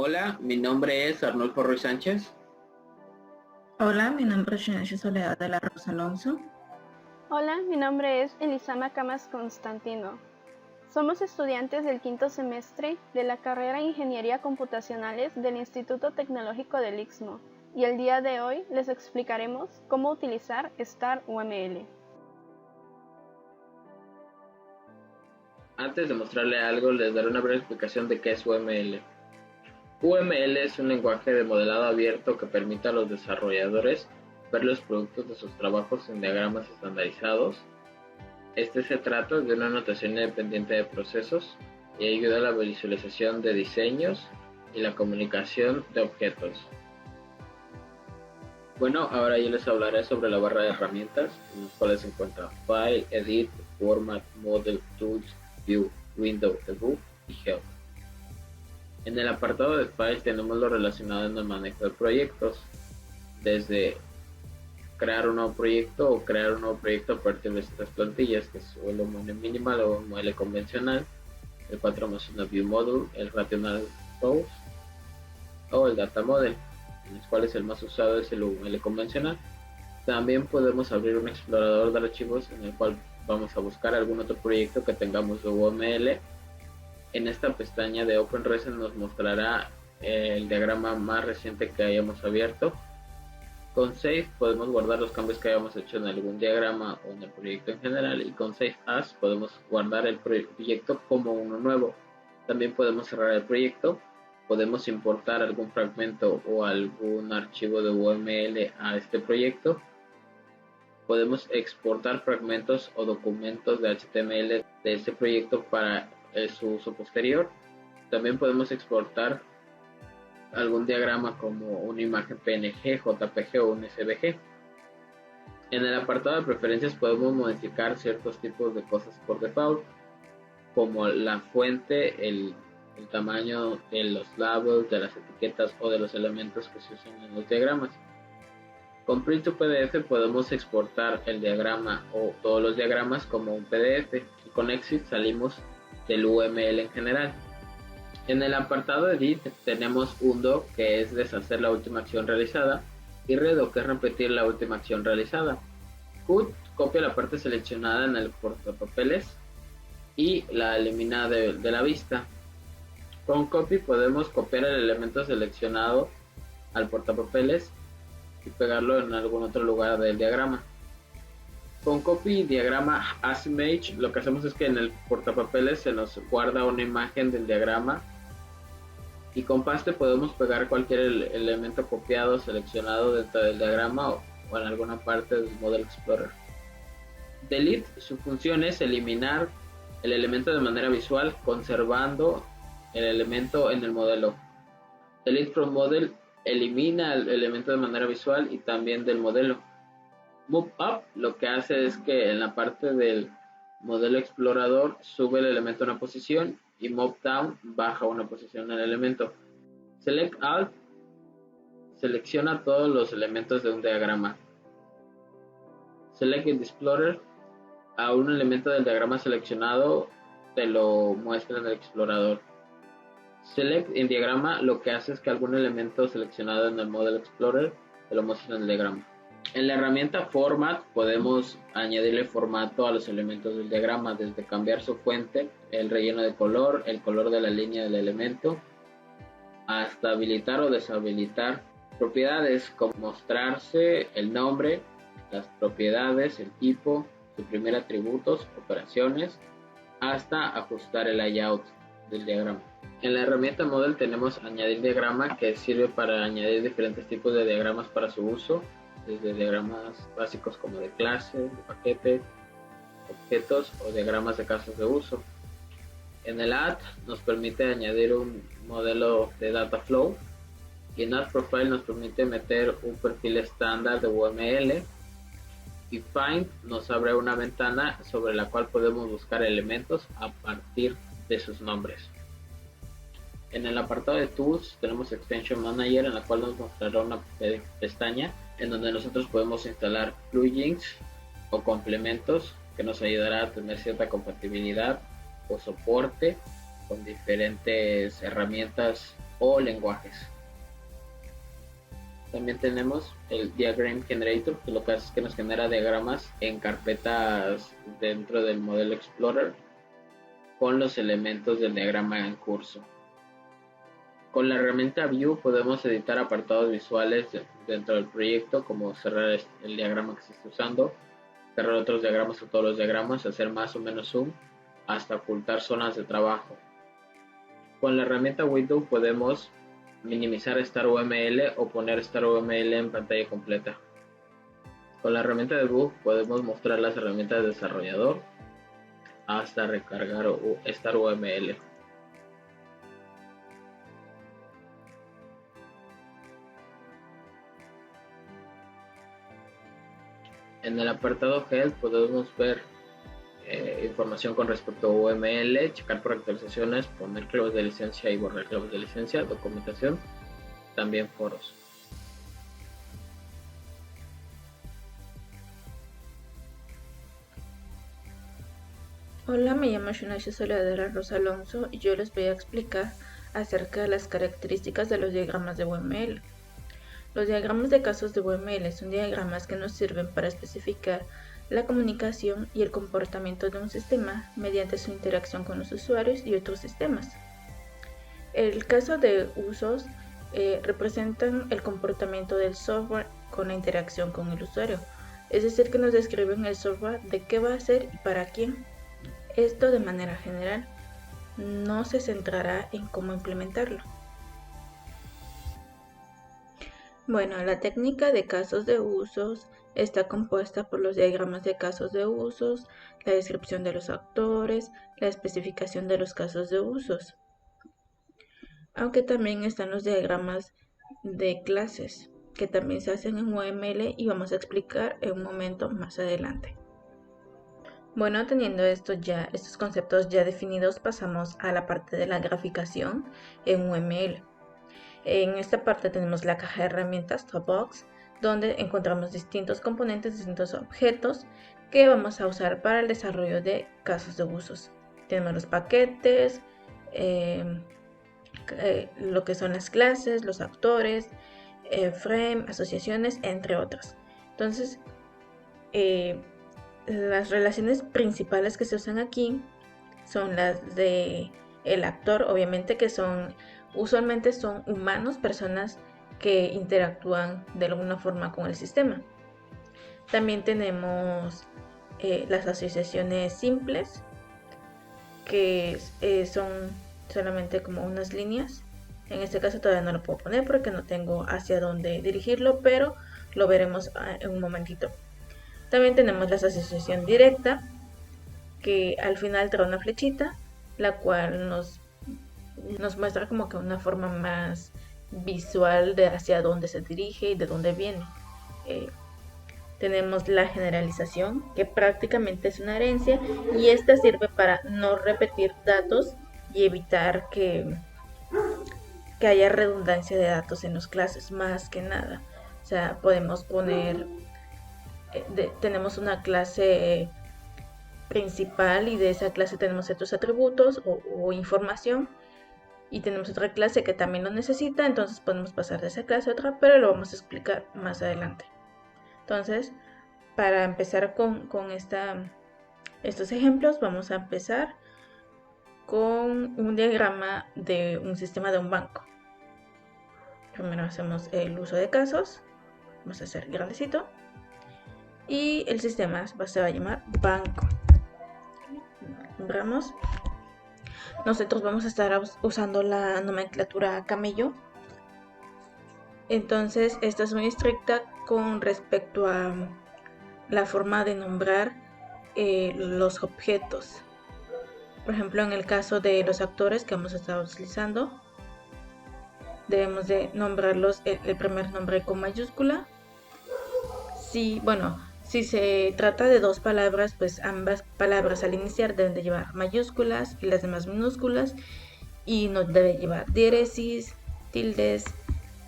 Hola, mi nombre es Arnulfo Ruiz Sánchez. Hola, mi nombre es Genesis Soledad de la Rosa Alonso. Hola, mi nombre es Elisama Camas Constantino. Somos estudiantes del quinto semestre de la carrera Ingeniería Computacionales del Instituto Tecnológico del Istmo y el día de hoy les explicaremos cómo utilizar Star UML. Antes de mostrarle algo, les daré una breve explicación de qué es UML. UML es un lenguaje de modelado abierto que permite a los desarrolladores ver los productos de sus trabajos en diagramas estandarizados. Se trata de una notación independiente de procesos y ayuda a la visualización de diseños y la comunicación de objetos. Bueno, ahora yo les hablaré sobre la barra de herramientas, en las cuales se encuentra File, Edit, Format, Model, Tools, View, Window, Debug y Help. En el apartado de File tenemos lo relacionado en el manejo de proyectos, desde crear un nuevo proyecto o crear un nuevo proyecto a partir de estas plantillas, que es el UML minimal o UML convencional, el cual tenemos una View Module, el Rational Source o el Data Model, en los cuales el más usado es el UML convencional. También podemos abrir un explorador de archivos en el cual vamos a buscar algún otro proyecto que tengamos de UML. En esta pestaña de OpenResent nos mostrará el diagrama más reciente que hayamos abierto. Con Save podemos guardar los cambios que hayamos hecho en algún diagrama o en el proyecto en general, y con Save As podemos guardar el proyecto como uno nuevo. También podemos cerrar el proyecto, podemos importar algún fragmento o algún archivo de UML a este proyecto. Podemos exportar fragmentos o documentos de HTML de este proyecto para su uso posterior. También podemos exportar algún diagrama como una imagen PNG, JPG o un SVG. En el apartado de preferencias podemos modificar ciertos tipos de cosas por default, como la fuente, el tamaño de los labels, de las etiquetas o de los elementos que se usan en los diagramas. Con Print to PDF podemos exportar el diagrama o todos los diagramas como un PDF, y con Exit salimos del UML en general. En el apartado Edit tenemos Undo, que es deshacer la última acción realizada, y Redo, que es repetir la última acción realizada. Cut copia la parte seleccionada en el portapapeles y la elimina de la vista. Con Copy podemos copiar el elemento seleccionado al portapapeles y pegarlo en algún otro lugar del diagrama. Con Copy Diagrama as Image lo que hacemos es que en el portapapeles se nos guarda una imagen del diagrama, y con Paste podemos pegar cualquier elemento copiado seleccionado dentro del diagrama o en alguna parte del Model Explorer. Delete, su función es eliminar el elemento de manera visual conservando el elemento en el modelo. Delete from Model elimina el elemento de manera visual y también del modelo. Move Up lo que hace es que en la parte del modelo explorador sube el elemento a una posición, y Move Down baja una posición el elemento. Select All selecciona todos los elementos de un diagrama. Select in the Explorer, a un elemento del diagrama seleccionado te lo muestra en el explorador. Select in diagrama lo que hace es que algún elemento seleccionado en el Model Explorer te lo muestra en el diagrama. En la herramienta Format podemos añadirle formato a los elementos del diagrama, desde cambiar su fuente, el relleno de color, el color de la línea del elemento, hasta habilitar o deshabilitar propiedades como mostrarse, el nombre, las propiedades, el tipo, suprimir atributos, operaciones, hasta ajustar el layout del diagrama. En la herramienta Model tenemos añadir diagrama, que sirve para añadir diferentes tipos de diagramas para su uso, desde diagramas básicos como de clase, de paquete, objetos o diagramas de casos de uso. En el Add nos permite añadir un modelo de data flow, y en Add Profile nos permite meter un perfil estándar de UML, y Find nos abre una ventana sobre la cual podemos buscar elementos a partir de sus nombres. En el apartado de Tools tenemos Extension Manager, en la cual nos mostrará una pestaña en donde nosotros podemos instalar plugins o complementos que nos ayudará a tener cierta compatibilidad o soporte con diferentes herramientas o lenguajes. También tenemos el Diagram Generator, que lo que hace es que nos genera diagramas en carpetas dentro del Model Explorer con los elementos del diagrama en curso. Con la herramienta View podemos editar apartados visuales dentro del proyecto, como cerrar el diagrama que se está usando, cerrar otros diagramas o todos los diagramas, hacer más o menos zoom, hasta ocultar zonas de trabajo. Con la herramienta Window podemos minimizar StarUML o poner StarUML en pantalla completa. Con la herramienta Debug podemos mostrar las herramientas de desarrollador hasta recargar StarUML. En el apartado Help podemos ver información con respecto a UML, checar por actualizaciones, poner claves de licencia y borrar claves de licencia, documentación, también foros. Hola, me llamo Shunashi Soledad de la Rosa Alonso y yo les voy a explicar acerca de las características de los diagramas de UML. Los diagramas de casos de UML son diagramas que nos sirven para especificar la comunicación y el comportamiento de un sistema mediante su interacción con los usuarios y otros sistemas. El caso de usos representan el comportamiento del software con la interacción con el usuario, es decir, que nos describen el software de qué va a hacer y para quién. Esto de manera general, no se centrará en cómo implementarlo. Bueno, la técnica de casos de usos está compuesta por los diagramas de casos de usos, la descripción de los actores, la especificación de los casos de usos. Aunque también están los diagramas de clases, que también se hacen en UML y vamos a explicar en un momento más adelante. Bueno, teniendo estos conceptos ya definidos, pasamos a la parte de la graficación en UML. En esta parte tenemos la caja de herramientas Toolbox, donde encontramos distintos componentes, distintos objetos que vamos a usar para el desarrollo de casos de usos. Tenemos los paquetes, lo que son las clases, los actores, frame, asociaciones, entre otros. Entonces, las relaciones principales que se usan aquí son las de el actor, obviamente, que usualmente son humanos, personas que interactúan de alguna forma con el sistema. También tenemos las asociaciones simples, que son solamente como unas líneas. En este caso todavía no lo puedo poner porque no tengo hacia dónde dirigirlo, pero lo veremos en un momentito. También tenemos la asociación directa, que al final trae una flechita, la cual nos muestra como que una forma más visual de hacia dónde se dirige y de dónde viene. Tenemos la generalización, que prácticamente es una herencia, y esta sirve para no repetir datos y evitar que haya redundancia de datos en las clases, más que nada. O sea, podemos poner, tenemos una clase principal y de esa clase tenemos ciertos atributos o información, y tenemos otra clase que también lo necesita, entonces podemos pasar de esa clase a otra, pero lo vamos a explicar más adelante. Entonces, para empezar con estos ejemplos, vamos a empezar con un diagrama de un sistema de un banco. Primero hacemos el uso de casos, vamos a hacer grandecito, y el sistema se va a llamar banco. Nombramos. Nosotros vamos a estar usando la nomenclatura camello. Entonces, esta es muy estricta con respecto a la forma de nombrar los objetos. Por ejemplo, en el caso de los actores que vamos a estar utilizando, debemos de nombrarlos el primer nombre con mayúscula. Si se trata de dos palabras, pues ambas palabras al iniciar deben de llevar mayúsculas y las demás minúsculas, y no debe llevar diéresis, tildes,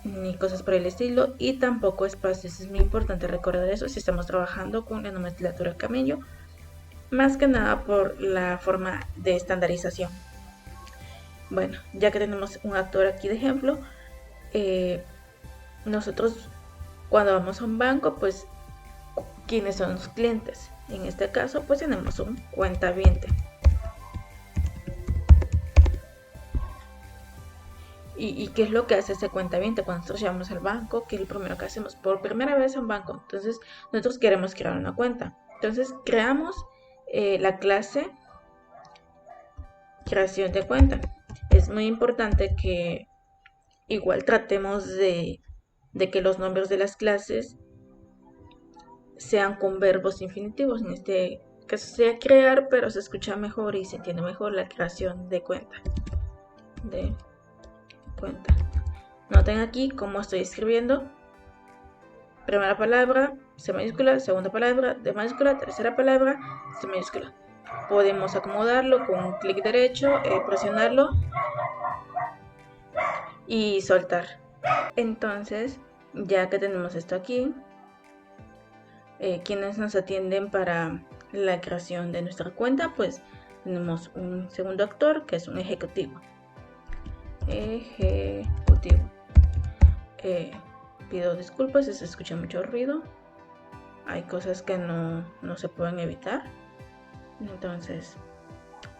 ni cosas por el estilo, y tampoco espacios. Es muy importante recordar eso si estamos trabajando con la nomenclatura camello, más que nada por la forma de estandarización. bueno, ya que tenemos un actor aquí de ejemplo, nosotros cuando vamos a un banco, pues, ¿quiénes son los clientes? En este caso, pues tenemos un cuentaviente. ¿Y qué es lo que hace ese cuentaviente cuando nosotros llegamos al banco? ¿Qué es lo primero que hacemos? Por primera vez a un banco. Entonces, nosotros queremos crear una cuenta. Entonces, creamos la clase creación de cuenta. Es muy importante que igual tratemos de que los nombres de las clases sean con verbos infinitivos. En este caso sería crear, pero se escucha mejor y se entiende mejor la creación de cuenta. Noten aquí cómo estoy escribiendo. Primera palabra, C mayúscula, segunda palabra, D mayúscula, tercera palabra, C mayúscula. Podemos acomodarlo con un clic derecho, presionarlo y soltar. Entonces, ya que tenemos esto aquí, quienes nos atienden para la creación de nuestra cuenta, pues tenemos un segundo actor que es un ejecutivo. Pido disculpas si se escucha mucho ruido. Hay cosas que no se pueden evitar. Entonces,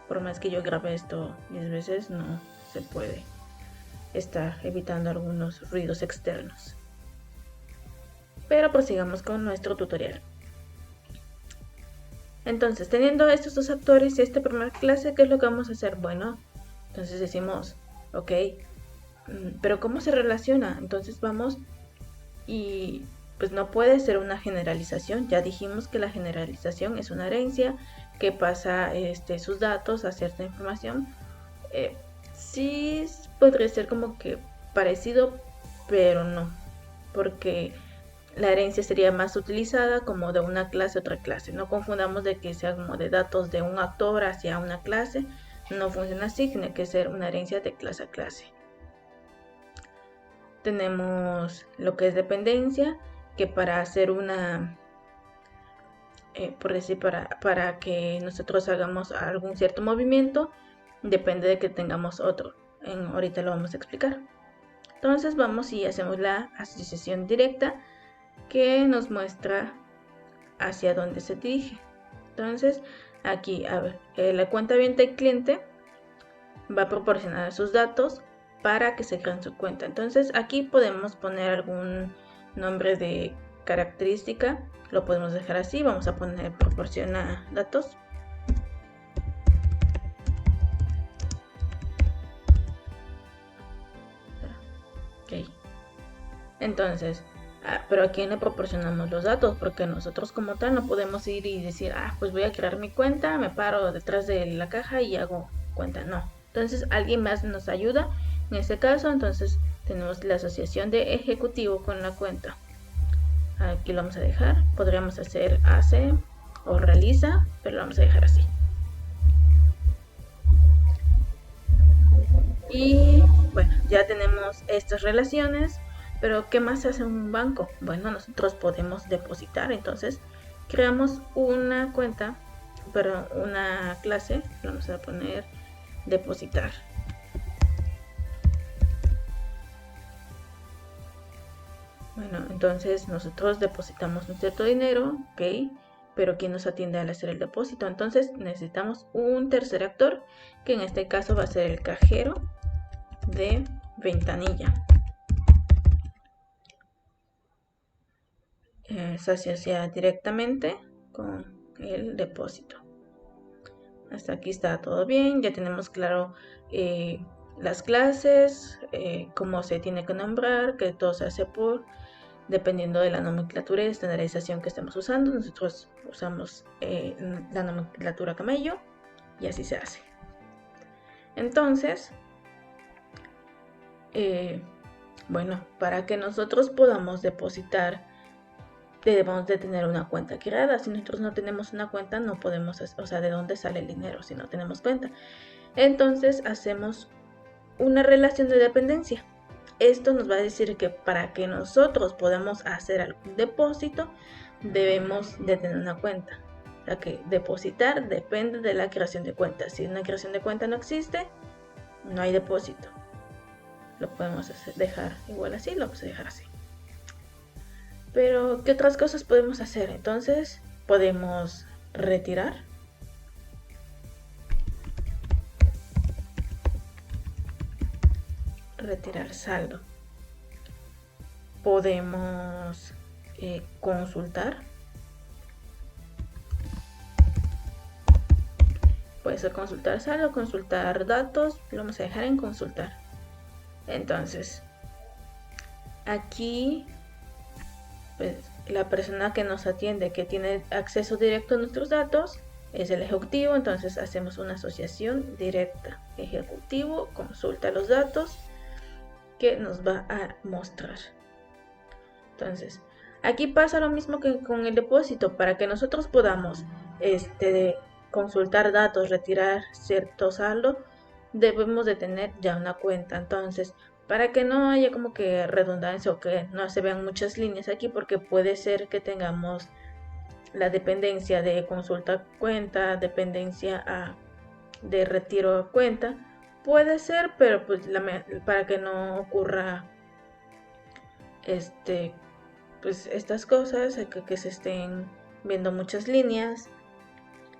por más que yo grabe esto 10 veces, no se puede estar evitando algunos ruidos externos. Pero prosigamos con nuestro tutorial. Entonces, teniendo estos dos actores y esta primera clase, ¿qué es lo que vamos a hacer? Bueno, entonces decimos, ok, pero ¿cómo se relaciona? Entonces vamos y pues no puede ser una generalización. Ya dijimos que la generalización es una herencia que pasa sus datos a cierta información. Sí podría ser como que parecido, pero no, porque la herencia sería más utilizada como de una clase a otra clase. No confundamos de que sea como de datos de un actor hacia una clase. No funciona así, tiene que ser una herencia de clase a clase. Tenemos lo que es dependencia, que para hacer una, por decir, para que nosotros hagamos algún cierto movimiento, depende de que tengamos otro. Ahorita lo vamos a explicar. Entonces vamos y hacemos la asociación directa que nos muestra hacia dónde se dirige. Entonces aquí, a ver, la cuentaviente y cliente va a proporcionar sus datos para que se creen su cuenta. Entonces aquí podemos poner algún nombre de característica, lo podemos dejar así. Vamos a poner proporciona datos. Ok. Entonces, pero ¿a quién le proporcionamos los datos? Porque nosotros como tal no podemos ir y decir, pues voy a crear mi cuenta, me paro detrás de la caja y hago cuenta. No. Entonces alguien más nos ayuda. En este caso, entonces tenemos la asociación de ejecutivo con la cuenta. Aquí lo vamos a dejar. Podríamos hacer hace o realiza, pero lo vamos a dejar así. Y bueno, ya tenemos estas relaciones. Pero ¿qué más hace un banco? Bueno, nosotros podemos depositar. Entonces creamos una cuenta, pero una clase. Vamos a poner depositar. Bueno, entonces nosotros depositamos un cierto dinero, ok, pero ¿quién nos atiende al hacer el depósito? Entonces necesitamos un tercer actor, que en este caso va a ser el cajero de ventanilla. Se asocia directamente con el depósito. Hasta aquí está todo bien, ya tenemos claro las clases, cómo se tiene que nombrar, que todo se hace dependiendo de la nomenclatura y estandarización que estemos usando. Nosotros usamos la nomenclatura camello y así se hace. Entonces, bueno, para que nosotros podamos depositar, debemos de tener una cuenta creada. Si nosotros no tenemos una cuenta, no podemos, o sea, ¿de dónde sale el dinero si no tenemos cuenta? Entonces hacemos una relación de dependencia. Esto nos va a decir que para que nosotros podamos hacer algún depósito, debemos de tener una cuenta. O sea que depositar depende de la creación de cuenta. Si una creación de cuenta no existe, no hay depósito. Lo podemos dejar igual así, lo vamos a dejar así. Pero, ¿qué otras cosas podemos hacer? Entonces, podemos retirar. Retirar saldo. Podemos consultar. Puede ser consultar saldo, consultar datos. Lo vamos a dejar en consultar. Entonces, aquí pues la persona que nos atiende, que tiene acceso directo a nuestros datos, es el ejecutivo. Entonces hacemos una asociación directa. Ejecutivo consulta los datos que nos va a mostrar. Entonces, aquí pasa lo mismo que con el depósito. Para que nosotros podamos consultar datos, retirar cierto saldo, debemos de tener ya una cuenta. Entonces, para que no haya como que redundancia o que no se vean muchas líneas aquí, porque puede ser que tengamos la dependencia de consulta cuenta, dependencia de retiro a cuenta, puede ser, pero pues para que no ocurra pues estas cosas, que se estén viendo muchas líneas,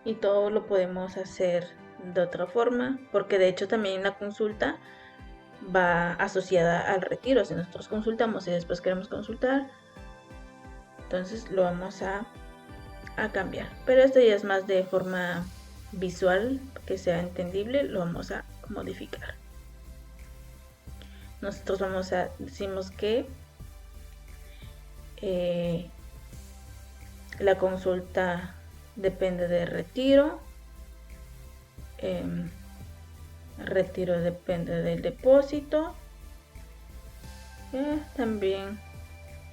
y todo lo podemos hacer de otra forma, porque de hecho también la consulta va asociada al retiro. Si nosotros consultamos y después queremos consultar, entonces lo vamos a cambiar. Pero esto ya es más de forma visual, que sea entendible, lo vamos a modificar. Nosotros decimos que la consulta depende de retiro. Retiro depende del depósito. También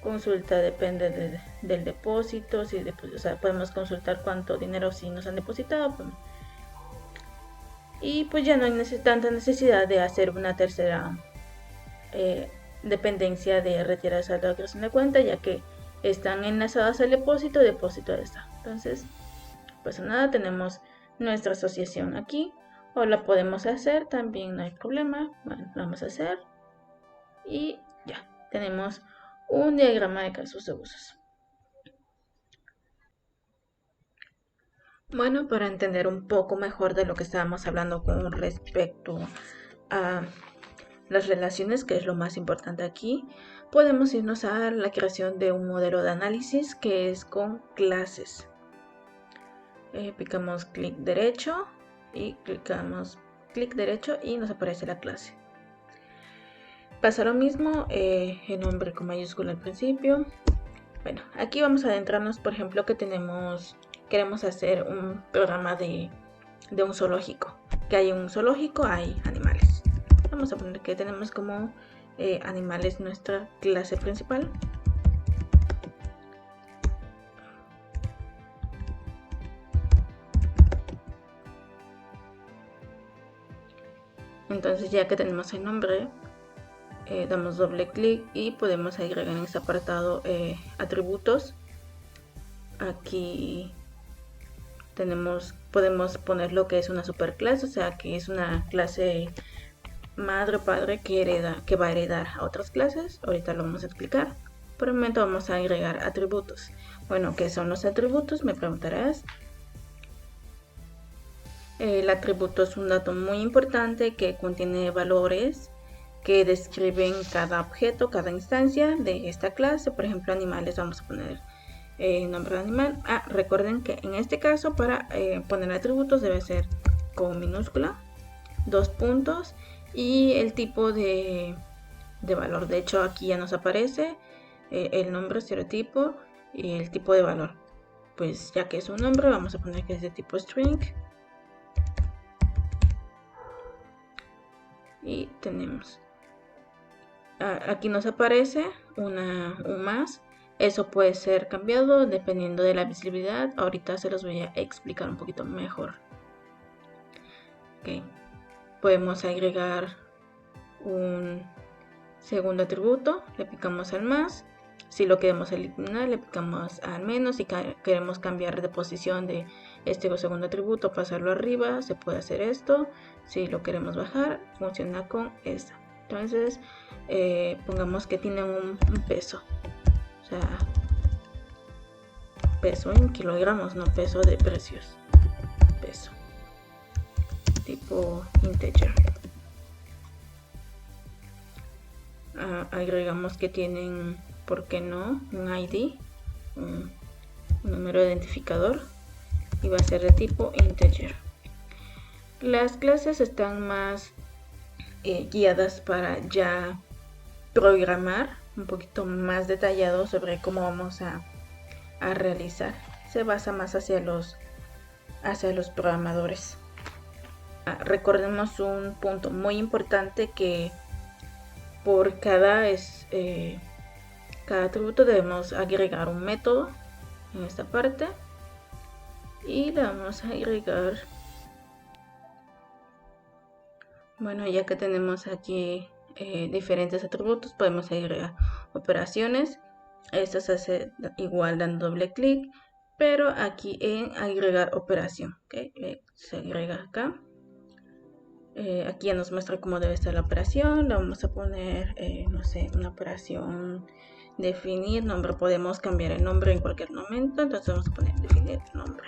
consulta depende del depósito. O sea, podemos consultar cuánto dinero si nos han depositado. Y pues ya no hay tanta necesidad de hacer una tercera dependencia de retirar saldo de creación de cuenta, ya que están enlazadas al depósito está. Entonces, pues nada, tenemos nuestra asociación aquí, o la podemos hacer también, no hay problema. Bueno, lo vamos a hacer y ya tenemos un diagrama de casos de usos. Bueno, para entender un poco mejor de lo que estábamos hablando con respecto a las relaciones, que es lo más importante aquí, podemos irnos a la creación de un modelo de análisis que es con clases. Picamos clic derecho y clicamos clic derecho y nos aparece la clase. Pasa lo mismo, el nombre con mayúscula al principio. Bueno, aquí vamos a adentrarnos, por ejemplo, que queremos hacer un programa de un zoológico. Que hay un zoológico, hay animales. Vamos a poner que tenemos como animales nuestra clase principal. Entonces, ya que tenemos el nombre, damos doble clic y podemos agregar en este apartado atributos. Aquí podemos poner lo que es una superclase, o sea que es una clase madre o padre que va a heredar a otras clases. Ahorita lo vamos a explicar. Por el momento vamos a agregar atributos. Bueno, ¿qué son los atributos? Me preguntarás. El atributo es un dato muy importante que contiene valores que describen cada objeto, cada instancia de esta clase. Por ejemplo, animales, vamos a poner nombre de animal. Recuerden que en este caso para poner atributos debe ser con minúscula, 2 puntos y el tipo de valor. De hecho, aquí ya nos aparece el nombre, estereotipo y el tipo de valor. Pues ya que es un nombre, vamos a poner que es de tipo string. Y tenemos aquí nos aparece un más. Eso puede ser cambiado dependiendo de la visibilidad. Ahorita se los voy a explicar un poquito mejor. Okay. Podemos agregar un segundo atributo. Le picamos al más. Si lo queremos eliminar, le picamos al menos. Si queremos cambiar de posición de este segundo atributo, pasarlo arriba, se puede hacer esto. Si lo queremos bajar, funciona con esta. Entonces, pongamos que tiene un peso. O sea, peso en kilogramos, no peso de precios. Peso. Tipo integer. Agregamos que tienen, ¿por qué no?, un ID, un número identificador, y va a ser de tipo integer. Las clases están más guiadas para ya programar un poquito más detallado sobre cómo vamos a realizar. Se basa más hacia los programadores. Recordemos un punto muy importante, que por cada atributo debemos agregar un método en esta parte, y le vamos a agregar, bueno, ya que tenemos aquí diferentes atributos, podemos agregar operaciones. Esto se hace igual dando doble clic, pero aquí en agregar operación, ¿okay? Se agrega acá. Aquí ya nos muestra cómo debe estar la operación. Le vamos a poner, no sé, una operación definir nombre. Podemos cambiar el nombre en cualquier momento, entonces vamos a poner definir nombre.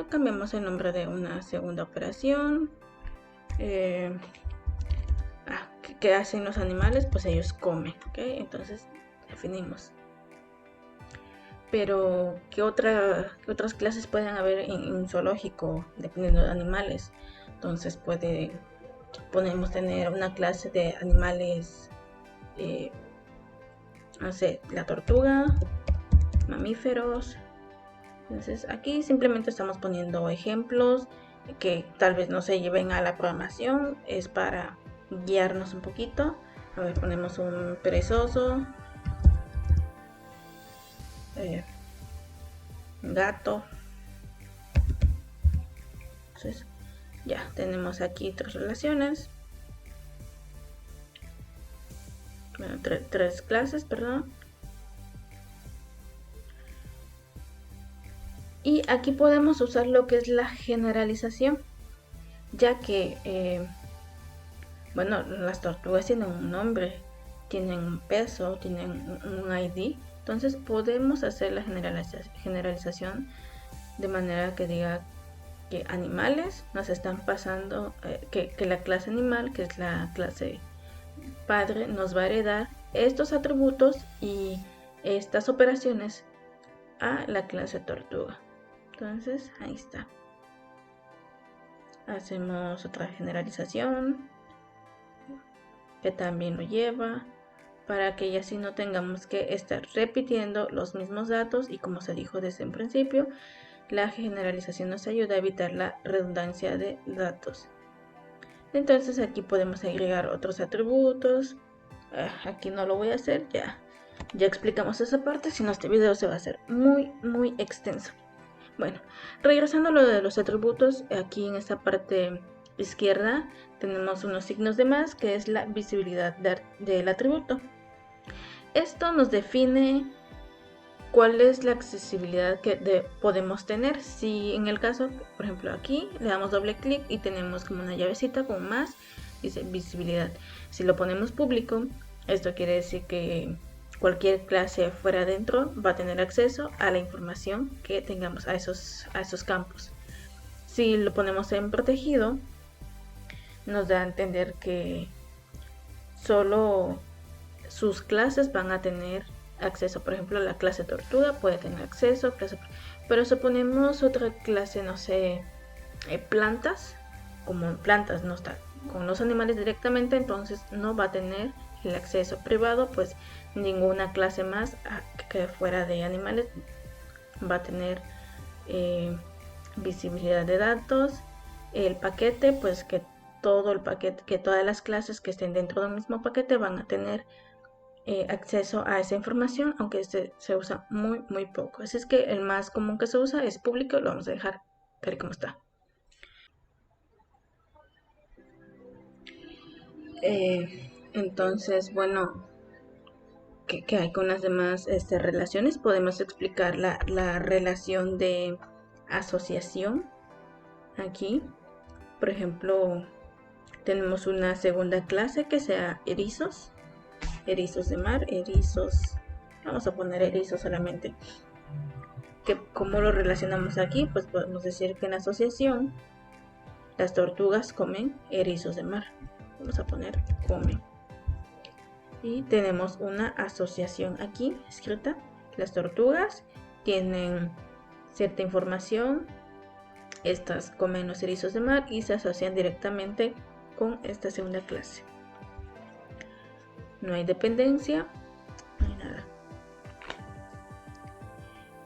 Cambiamos el nombre de una segunda operación. ¿Qué hacen los animales? Pues ellos comen, ¿ok? Entonces definimos. Pero ¿qué otras clases pueden haber en un zoológico dependiendo de animales? Entonces podemos tener una clase de animales, no sé, la tortuga, mamíferos. Entonces aquí simplemente estamos poniendo ejemplos que tal vez no se lleven a la programación, es para guiarnos un poquito. A ver, ponemos un perezoso, gato. Entonces ya tenemos aquí tres relaciones, bueno, tres clases, perdón. Y aquí podemos usar lo que es la generalización, ya que bueno, las tortugas tienen un nombre, tienen un peso, tienen un ID. Entonces podemos hacer la generalización de manera que diga que animales nos están pasando, que la clase animal, que es la clase padre, nos va a heredar estos atributos y estas operaciones a la clase tortuga. Entonces ahí está. Hacemos otra generalización que también lo lleva, para que ya así no tengamos que estar repitiendo los mismos datos, y como se dijo desde un principio, la generalización nos ayuda a evitar la redundancia de datos. Entonces aquí podemos agregar otros atributos. Aquí no lo voy a hacer, ya explicamos esa parte, si no este video se va a hacer muy extenso. Bueno, regresando a lo de los atributos, aquí en esta parte izquierda tenemos unos signos de más, que es la visibilidad del atributo. Esto nos define cuál es la accesibilidad que podemos tener. Si en el caso, por ejemplo, aquí le damos doble clic y tenemos como una llavecita con más, dice visibilidad. Si lo ponemos público, esto quiere decir que cualquier clase fuera adentro va a tener acceso a la información que tengamos a esos campos. Si lo ponemos en protegido, nos da a entender que solo sus clases van a tener acceso. Por ejemplo, la clase tortuga puede tener acceso, pero si ponemos otra clase, no sé, plantas, como plantas no está con los animales directamente, entonces no va a tener el acceso privado, pues ninguna clase más que fuera de animales va a tener visibilidad de datos. El paquete, pues que todo el paquete, que todas las clases que estén dentro del mismo paquete van a tener acceso a esa información, aunque este se usa muy poco. Así es que el más común que se usa es público, lo vamos a dejar ver cómo está. Entonces, bueno, que hay con las demás relaciones. Podemos explicar la relación de asociación aquí. Por ejemplo, tenemos una segunda clase que sea erizos de mar, vamos a poner erizos solamente. ¿Cómo lo relacionamos aquí? Pues podemos decir que en asociación las tortugas comen erizos de mar. Vamos a poner comen. Y tenemos una asociación aquí escrita. Las tortugas tienen cierta información. Estas comen los erizos de mar y se asocian directamente con esta segunda clase. No hay dependencia, no hay nada.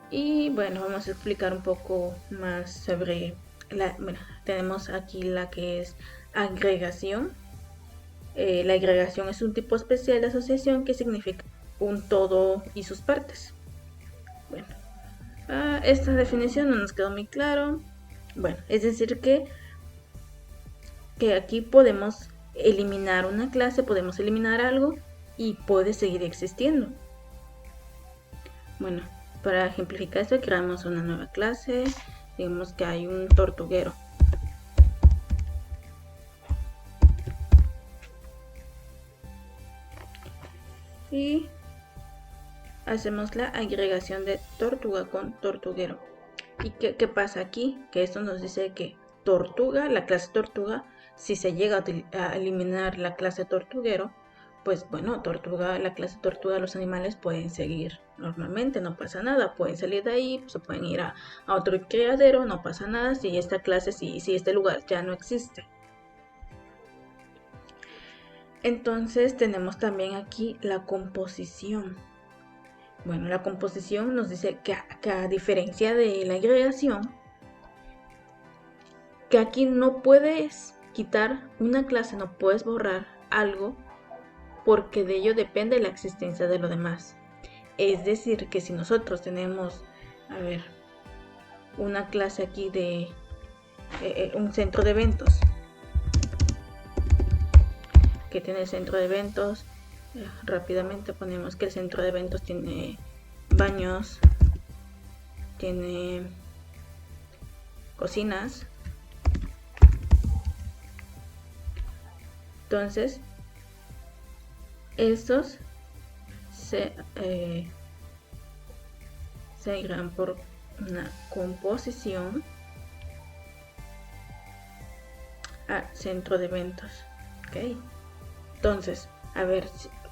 Y bueno, vamos a explicar un poco más sobre tenemos aquí la que es agregación. La agregación es un tipo especial de asociación que significa un todo y sus partes. Bueno, esta definición no nos quedó muy claro. Bueno, es decir que aquí podemos eliminar una clase, podemos eliminar algo y puede seguir existiendo. Bueno, para ejemplificar esto, creamos una nueva clase. Digamos que hay un tortuguero. Y hacemos la agregación de tortuga con tortuguero. ¿Y qué pasa aquí? Que esto nos dice que tortuga, la clase tortuga, si se llega a eliminar la clase tortuguero, pues bueno, la clase tortuga, los animales pueden seguir normalmente, no pasa nada, pueden salir de ahí, se pueden ir a otro criadero, no pasa nada si esta clase, si este lugar ya no existe. Entonces tenemos también aquí la composición. Bueno, la composición nos dice que a diferencia de la agregación, que aquí no puedes quitar una clase, no puedes borrar algo, porque de ello depende la existencia de lo demás. Es decir, que si nosotros tenemos, una clase aquí de un centro de eventos, que tiene el centro de eventos, rápidamente ponemos que el centro de eventos tiene baños, tiene cocinas. Entonces estos se agregan por una composición al centro de eventos. ¿Ok? Entonces,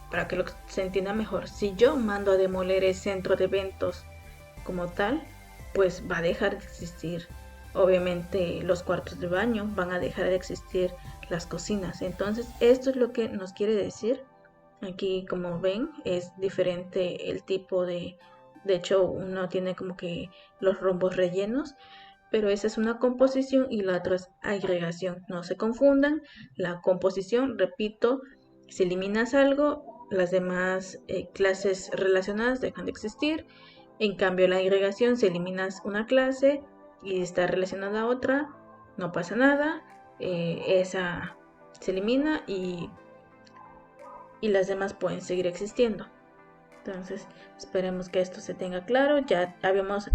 para que se entienda mejor, si yo mando a demoler el centro de eventos como tal, pues va a dejar de existir, obviamente, los cuartos de baño, van a dejar de existir las cocinas. Entonces, esto es lo que nos quiere decir. Aquí, como ven, es diferente el tipo de hecho, uno tiene como que los rombos rellenos, pero esa es una composición y la otra es agregación. No se confundan. La composición, repito, si eliminas algo, las demás clases relacionadas dejan de existir. En cambio, la agregación, si eliminas una clase y está relacionada a otra, no pasa nada. Esa se elimina y las demás pueden seguir existiendo. Entonces, esperemos que esto se tenga claro. Ya habíamos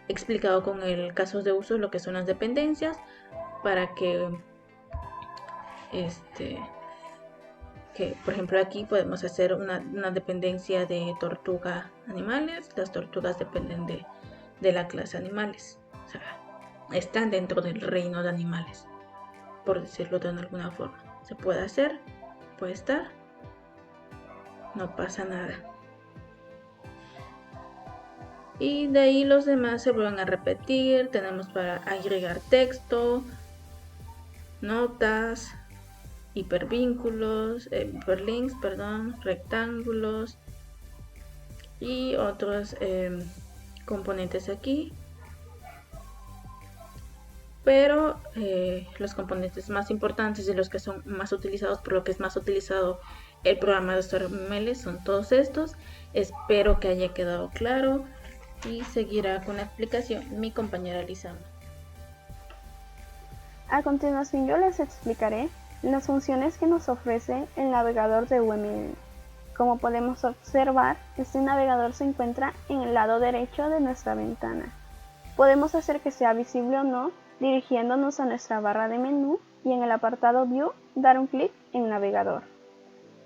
explicado con el caso de uso lo que son las dependencias, para que por ejemplo aquí podemos hacer una dependencia de tortuga animales. Las tortugas dependen de la clase animales, o sea, están dentro del reino de animales, por decirlo de alguna forma. Se puede hacer, puede estar, no pasa nada. Y de ahí los demás se vuelven a repetir. Tenemos para agregar texto, notas, hipervínculos, hiperlinks, rectángulos y otros componentes aquí. Pero los componentes más importantes y los que son más utilizados, por lo que es más utilizado el programa de StormL, son todos estos. Espero que haya quedado claro. Y seguirá con la explicación mi compañera Lizama. A continuación yo les explicaré las funciones que nos ofrece el navegador de UML. Como podemos observar, este navegador se encuentra en el lado derecho de nuestra ventana. Podemos hacer que sea visible o no dirigiéndonos a nuestra barra de menú y en el apartado View dar un clic en Navegador.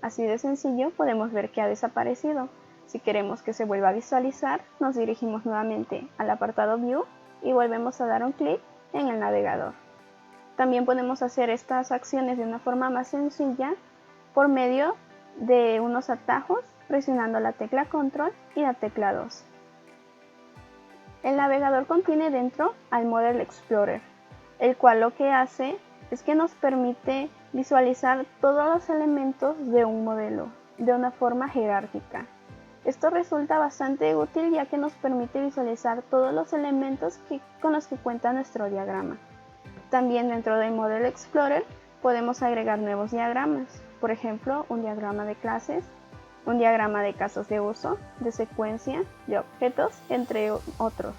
Así de sencillo podemos ver que ha desaparecido. Si queremos que se vuelva a visualizar, nos dirigimos nuevamente al apartado View y volvemos a dar un clic en el navegador. También podemos hacer estas acciones de una forma más sencilla por medio de unos atajos presionando la tecla Control y la tecla 2. El navegador contiene dentro al Model Explorer, el cual lo que hace es que nos permite visualizar todos los elementos de un modelo de una forma jerárquica. Esto resulta bastante útil ya que nos permite visualizar todos los elementos con los que cuenta nuestro diagrama. También dentro del Model Explorer podemos agregar nuevos diagramas, por ejemplo un diagrama de clases, un diagrama de casos de uso, de secuencia, de objetos, entre otros.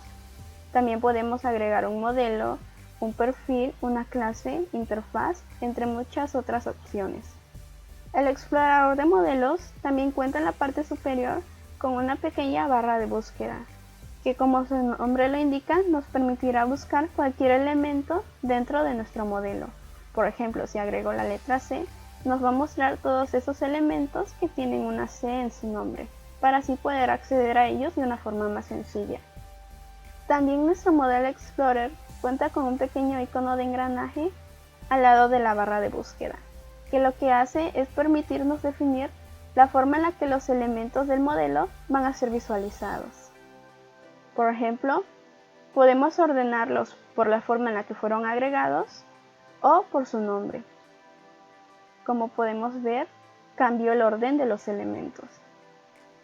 También podemos agregar un modelo, un perfil, una clase, interfaz, entre muchas otras opciones. El explorador de modelos también cuenta en la parte superior con una pequeña barra de búsqueda, que como su nombre lo indica, nos permitirá buscar cualquier elemento dentro de nuestro modelo. Por ejemplo, si agrego la letra C, nos va a mostrar todos esos elementos que tienen una C en su nombre, para así poder acceder a ellos de una forma más sencilla. También nuestro Model Explorer cuenta con un pequeño icono de engranaje al lado de la barra de búsqueda, que lo que hace es permitirnos definir la forma en la que los elementos del modelo van a ser visualizados. Por ejemplo, podemos ordenarlos por la forma en la que fueron agregados o por su nombre. Como podemos ver, cambió el orden de los elementos.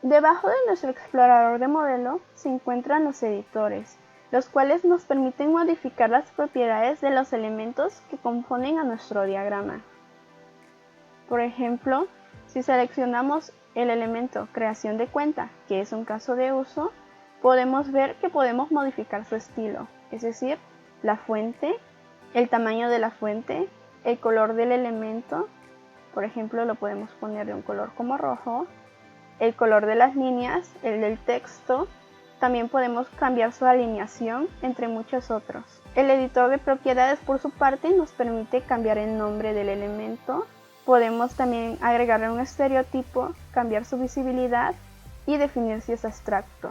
Debajo de nuestro explorador de modelo se encuentran los editores, los cuales nos permiten modificar las propiedades de los elementos que componen a nuestro diagrama. Por ejemplo, si seleccionamos el elemento creación de cuenta, que es un caso de uso, podemos ver que podemos modificar su estilo, es decir, la fuente, el tamaño de la fuente, el color del elemento. Por ejemplo, lo podemos poner de un color como rojo, el color de las líneas, el del texto. También podemos cambiar su alineación, entre muchos otros. El editor de propiedades, por su parte, nos permite cambiar el nombre del elemento. Podemos también agregarle un estereotipo, cambiar su visibilidad y definir si es abstracto.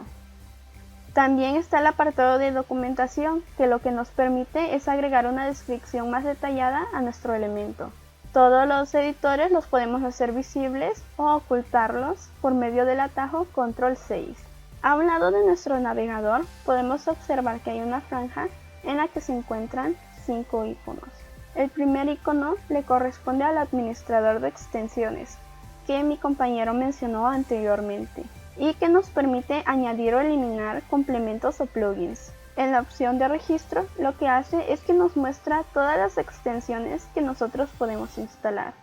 También está el apartado de documentación, que lo que nos permite es agregar una descripción más detallada a nuestro elemento. Todos los editores los podemos hacer visibles o ocultarlos por medio del atajo Control 6. A un lado de nuestro navegador podemos observar que hay una franja en la que se encuentran 5 iconos. El primer icono le corresponde al administrador de extensiones, que mi compañero mencionó anteriormente, y que nos permite añadir o eliminar complementos o plugins. En la opción de registro, lo que hace es que nos muestra todas las extensiones que nosotros podemos instalar.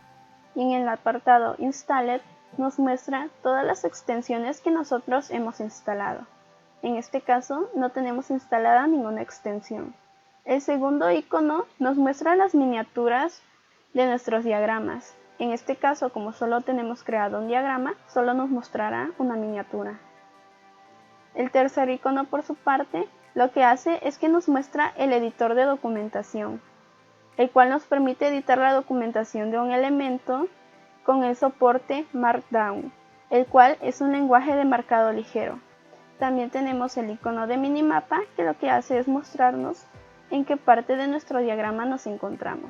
Y en el apartado Installed nos muestra todas las extensiones que nosotros hemos instalado. En este caso, no tenemos instalada ninguna extensión. El segundo icono nos muestra las miniaturas de nuestros diagramas. En este caso, como solo tenemos creado un diagrama, solo nos mostrará una miniatura. El tercer icono, por su parte, lo que hace es que nos muestra el editor de documentación, el cual nos permite editar la documentación de un elemento con el soporte Markdown, el cual es un lenguaje de marcado ligero. También tenemos el icono de minimapa, que lo que hace es mostrarnos en qué parte de nuestro diagrama nos encontramos.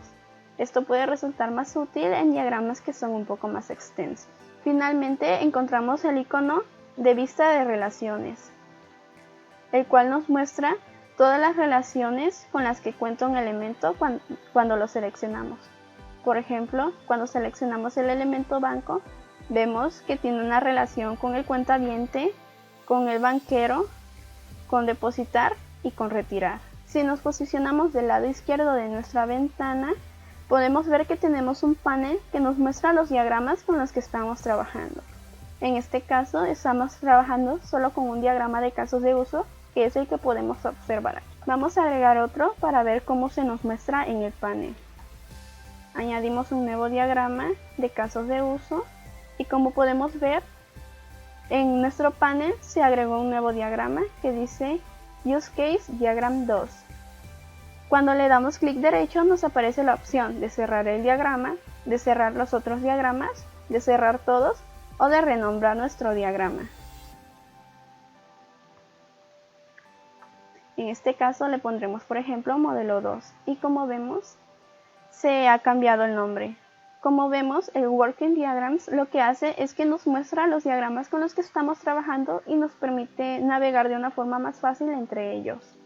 Esto puede resultar más útil en diagramas que son un poco más extensos. Finalmente encontramos el icono de vista de relaciones, el cual nos muestra todas las relaciones con las que cuenta un elemento cuando lo seleccionamos. Por ejemplo, cuando seleccionamos el elemento banco, vemos que tiene una relación con el cuentaviente, con el banquero, con depositar y con retirar. Si nos posicionamos del lado izquierdo de nuestra ventana, podemos ver que tenemos un panel que nos muestra los diagramas con los que estamos trabajando. En este caso, estamos trabajando solo con un diagrama de casos de uso, que es el que podemos observar aquí. Vamos a agregar otro para ver cómo se nos muestra en el panel. Añadimos un nuevo diagrama de casos de uso y como podemos ver, En nuestro panel se agregó un nuevo diagrama que dice Use Case Diagram 2. Cuando le damos clic derecho nos aparece la opción de cerrar el diagrama, de cerrar los otros diagramas, de cerrar todos o de renombrar nuestro diagrama. En este caso le pondremos por ejemplo modelo 2 y como vemos se ha cambiado el nombre. Como vemos, el Working Diagrams lo que hace es que nos muestra los diagramas con los que estamos trabajando y nos permite navegar de una forma más fácil entre ellos.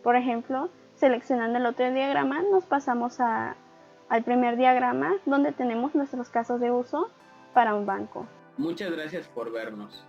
Por ejemplo, seleccionando el otro diagrama nos pasamos al primer diagrama donde tenemos nuestros casos de uso para un banco. Muchas gracias por vernos.